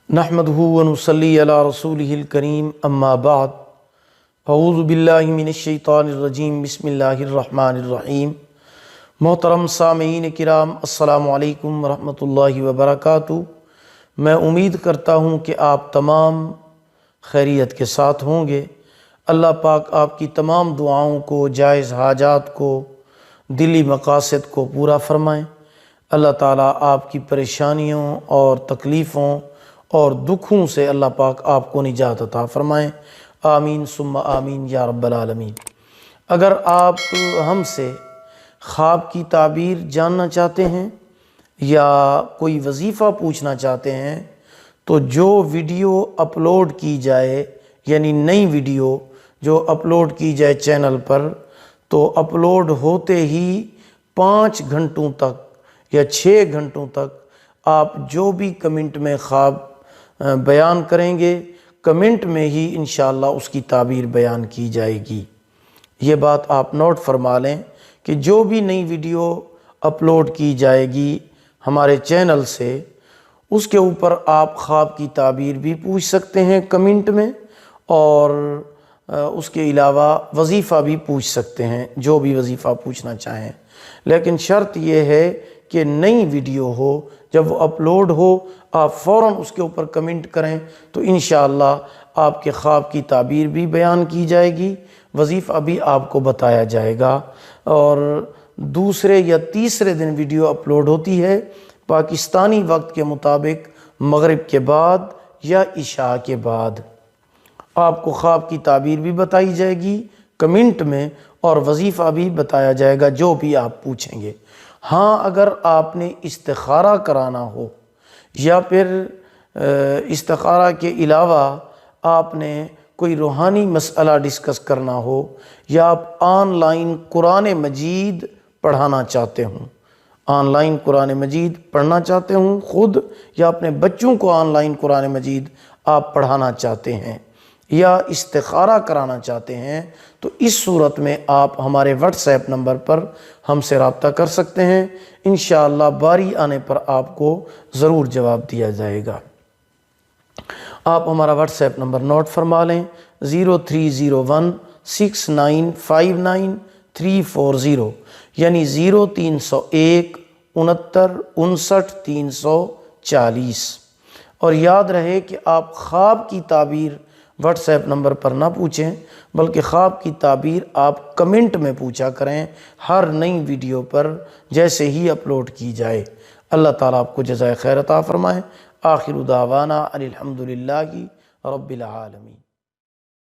نحمدہ ونصلی علی رسولہ الکریم اما بعد اعوذ باللہ من الشیطان الرجیم بسم اللہ الرحمن الرحیم۔ محترم سامعین کرام، السلام علیکم ورحمۃ اللہ وبرکاتہ۔ میں امید کرتا ہوں کہ آپ تمام خیریت کے ساتھ ہوں گے۔ اللہ پاک آپ کی تمام دعاؤں کو، جائز حاجات کو، دلی مقاصد کو پورا فرمائیں۔ اللہ تعالیٰ آپ کی پریشانیوں اور تکلیفوں اور دکھوں سے اللہ پاک آپ کو نجات عطا فرمائیں، آمین ثم آمین یا رب العالمین۔ اگر آپ ہم سے خواب کی تعبیر جاننا چاہتے ہیں یا کوئی وظیفہ پوچھنا چاہتے ہیں تو جو ویڈیو اپلوڈ کی جائے، یعنی نئی ویڈیو جو اپلوڈ کی جائے چینل پر، تو اپلوڈ ہوتے ہی 5 گھنٹوں تک یا 6 گھنٹوں تک آپ جو بھی کمنٹ میں خواب بیان کریں گے، کمنٹ میں ہی انشاءاللہ اس کی تعبیر بیان کی جائے گی۔ یہ بات آپ نوٹ فرما لیں کہ جو بھی نئی ویڈیو اپلوڈ کی جائے گی ہمارے چینل سے، اس کے اوپر آپ خواب کی تعبیر بھی پوچھ سکتے ہیں کمنٹ میں، اور اس کے علاوہ وظیفہ بھی پوچھ سکتے ہیں، جو بھی وظیفہ پوچھنا چاہیں۔ لیکن شرط یہ ہے کہ نئی ویڈیو ہو، جب وہ اپلوڈ ہو آپ فوراً اس کے اوپر کمنٹ کریں تو انشاءاللہ آپ کے خواب کی تعبیر بھی بیان کی جائے گی، وظیفہ بھی آپ کو بتایا جائے گا۔ اور دوسرے یا تیسرے دن ویڈیو اپلوڈ ہوتی ہے پاکستانی وقت کے مطابق مغرب کے بعد یا عشاء کے بعد۔ آپ کو خواب کی تعبیر بھی بتائی جائے گی کمنٹ میں، اور وظیفہ بھی بتایا جائے گا جو بھی آپ پوچھیں گے۔ ہاں، اگر آپ نے استخارہ کرانا ہو یا پھر استخارہ کے علاوہ آپ نے کوئی روحانی مسئلہ ڈسکس کرنا ہو، یا آپ آن لائن قرآن مجید پڑھانا چاہتے ہوں، آن لائن قرآن مجید پڑھنا چاہتے ہوں خود، یا اپنے بچوں کو آن لائن قرآن مجید آپ پڑھانا چاہتے ہیں، یا استخارہ کرانا چاہتے ہیں، تو اس صورت میں آپ ہمارے واٹس ایپ نمبر پر ہم سے رابطہ کر سکتے ہیں۔ انشاءاللہ باری آنے پر آپ کو ضرور جواب دیا جائے گا۔ آپ ہمارا واٹس ایپ نمبر نوٹ فرما لیں، 03016959 یعنی 0301 69 59 340۔ اور یاد رہے کہ آپ خواب کی تعبیر واٹس ایپ نمبر پر نہ پوچھیں، بلکہ خواب کی تعبیر آپ کمنٹ میں پوچھا کریں ہر نئی ویڈیو پر جیسے ہی اپلوڈ کی جائے۔ اللہ تعالیٰ آپ کو جزائے خیر عطا فرمائے۔ آخر دعوانا ان الحمدللہ رب العالمین۔